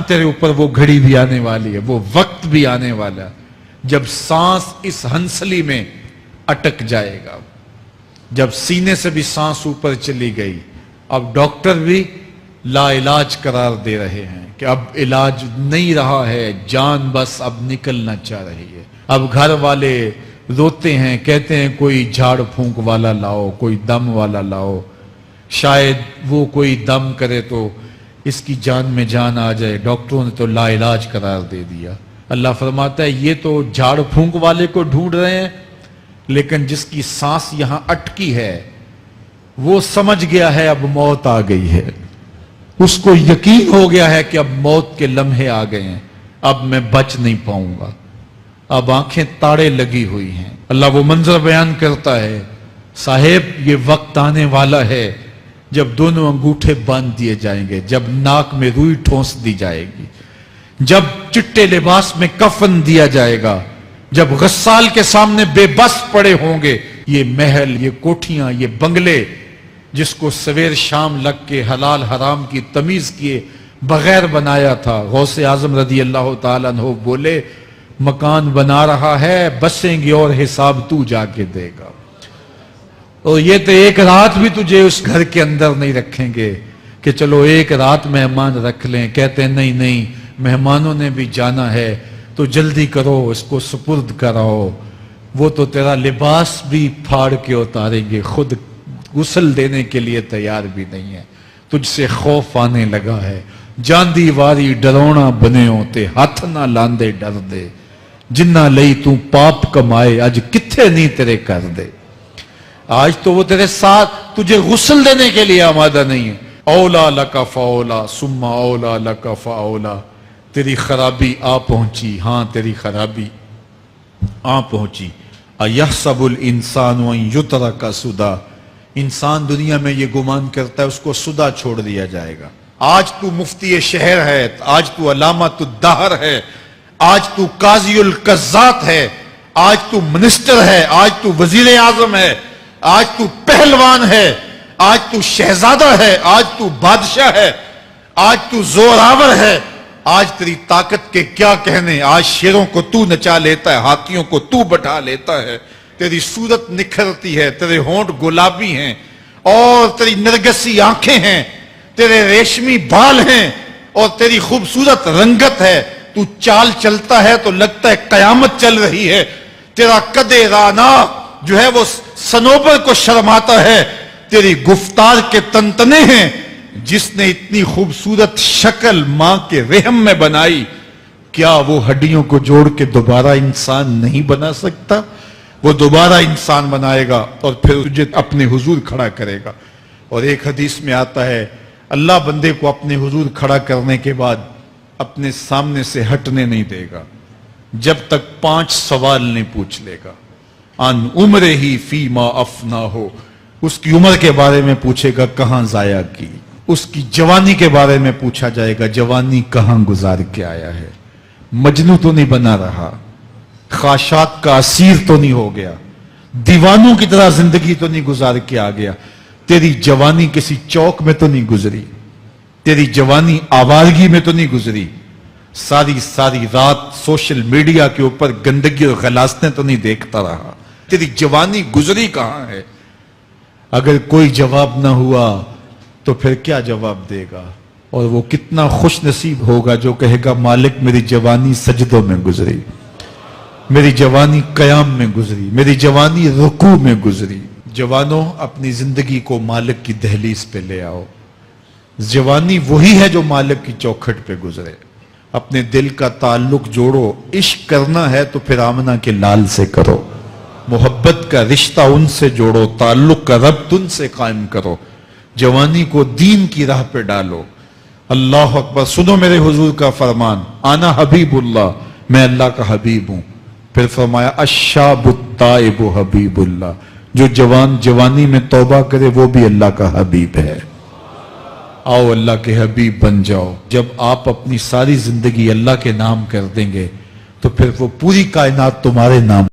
تیرے اوپر وہ گھڑی بھی آنے والی ہے، وہ وقت بھی آنے والا ہے جب سانس اس ہنسلی میں اٹک جائے گا، جب سینے سے بھی سانس اوپر چلی گئی، اب ڈاکٹر بھی لا علاج قرار دے رہے ہیں کہ اب علاج نہیں رہا ہے، جان بس اب نکلنا چاہ رہی ہے۔ اب گھر والے روتے ہیں، کہتے ہیں کوئی جھاڑ پھونک والا لاؤ، کوئی دم والا لاؤ، شاید وہ کوئی دم کرے تو اس کی جان میں جان آ جائے۔ ڈاکٹروں نے تو لا علاج قرار دے دیا۔ اللہ فرماتا ہے یہ تو جھاڑ پھونک والے کو ڈھونڈ رہے ہیں، لیکن جس کی سانس یہاں اٹکی ہے وہ سمجھ گیا ہے اب موت آ گئی ہے، اس کو یقین ہو گیا ہے کہ اب موت کے لمحے آ گئے ہیں، اب میں بچ نہیں پاؤں گا، اب آنکھیں تاڑے لگی ہوئی ہیں۔ اللہ وہ منظر بیان کرتا ہے، صاحب یہ وقت آنے والا ہے جب دونوں انگوٹھے باندھ دیے جائیں گے، جب ناک میں روئی ٹھونس دی جائے گی، جب چٹے لباس میں کفن دیا جائے گا، جب غسال کے سامنے بے بس پڑے ہوں گے۔ یہ محل، یہ کوٹھیاں، یہ بنگلے جس کو سویر شام لگ کے حلال حرام کی تمیز کیے بغیر بنایا تھا، غوث اعظم رضی اللہ تعالیٰ عنہ بولے مکان بنا رہا ہے، بسیں گے اور حساب تو جا کے دے گا، اور یہ تو ایک رات بھی تجھے اس گھر کے اندر نہیں رکھیں گے کہ چلو ایک رات مہمان رکھ لیں۔ کہتے ہیں نہیں نہیں، مہمانوں نے بھی جانا ہے تو جلدی کرو، اس کو سپرد کراؤ، وہ تو تیرا لباس بھی پھاڑ کے اتاریں گے، خود غسل دینے کے لیے تیار بھی نہیں ہے، تجھ سے خوف آنے لگا ہے۔ جاندی واری ڈرونا بنے ہوتے، ہاتھ نہ لاندے ڈر دے، جنہ لئی تو پاپ کمائے اج کتھے نہیں تیرے کر دے۔ آج تو وہ تیرے ساتھ تجھے غسل دینے کے لیے آمادہ نہیں ہے۔ اولا لک فاولا ثم اولا لک فاولا، تیری خرابی آ پہنچی، ہاں تیری خرابی آ پہنچی۔ ایحسب الانسان ان یترک سدی، انسان دنیا میں یہ گمان کرتا ہے اس کو سدا چھوڑ دیا جائے گا۔ آج تو مفتی شہر ہے، آج تو علامۃ الدہر ہے، آج تو قاضی القضات ہے، آج تو منسٹر ہے، آج تو وزیر اعظم ہے، آج تو پہلوان ہے، آج تو شہزادہ ہے، آج تو بادشاہ ہے، آج تو زوراور ہے، آج تیری طاقت کے کیا کہنے، آج شیروں کو تو نچا لیتا ہے، ہاتھیوں کو تو بٹھا لیتا ہے، تیری صورت نکھرتی ہے، تیرے ہونٹ گلابی ہیں اور تیری نرگسی آنکھیں ہیں، تیرے ریشمی بال ہیں اور تیری خوبصورت رنگت ہے، تو چال چلتا ہے تو لگتا ہے قیامت چل رہی ہے، تیرا قد رانا جو ہے وہ صنوبر کو شرماتا ہے، تیری گفتار کے تنتنے ہیں۔ جس نے اتنی خوبصورت شکل ماں کے رحم میں بنائی، کیا وہ ہڈیوں کو جوڑ کے دوبارہ انسان نہیں بنا سکتا؟ وہ دوبارہ انسان بنائے گا اور پھر تجھے اپنے حضور کھڑا کرے گا۔ اور ایک حدیث میں آتا ہے اللہ بندے کو اپنے حضور کھڑا کرنے کے بعد اپنے سامنے سے ہٹنے نہیں دے گا جب تک 5 سوال نہیں پوچھ لے گا۔ ان عمرہ ہی فیما افنا ہو، اس کی عمر کے بارے میں پوچھے گا کہاں ضائع کی، اس کی جوانی کے بارے میں پوچھا جائے گا جوانی کہاں گزار کے آیا ہے، مجنوں تو نہیں بنا رہا، خواہشات کا اسیر تو نہیں ہو گیا، دیوانوں کی طرح زندگی تو نہیں گزار کے آ گیا، تیری جوانی کسی چوک میں تو نہیں گزری، تیری جوانی آوارگی میں تو نہیں گزری، ساری رات سوشل میڈیا کے اوپر گندگی اور غلاظتیں تو نہیں دیکھتا رہا، تیری جوانی گزری کہاں ہے؟ اگر کوئی جواب نہ ہوا تو پھر کیا جواب دے گا؟ اور وہ کتنا خوش نصیب ہوگا جو کہے گا مالک میری جوانی سجدوں میں گزری، میری جوانی قیام میں گزری، میری جوانی رکوع میں گزری۔ جوانوں اپنی زندگی کو مالک کی دہلیز پہ لے آؤ، جوانی وہی ہے جو مالک کی چوکھٹ پہ گزرے۔ اپنے دل کا تعلق جوڑو، عشق کرنا ہے تو پھر آمنہ کے لال سے کرو، محبت کا رشتہ ان سے جوڑو، تعلق کا ربط ان سے قائم کرو، جوانی کو دین کی راہ پہ ڈالو۔ اللہ اکبر، سنو میرے حضور کا فرمان، آنا حبیب اللہ، میں اللہ کا حبیب ہوں۔ پھر فرمایا الشاب التائب حبیب اللہ، جو جوان جوانی میں توبہ کرے وہ بھی اللہ کا حبیب ہے۔ آؤ اللہ کے حبیب بن جاؤ۔ جب آپ اپنی ساری زندگی اللہ کے نام کر دیں گے تو پھر وہ پوری کائنات تمہارے نام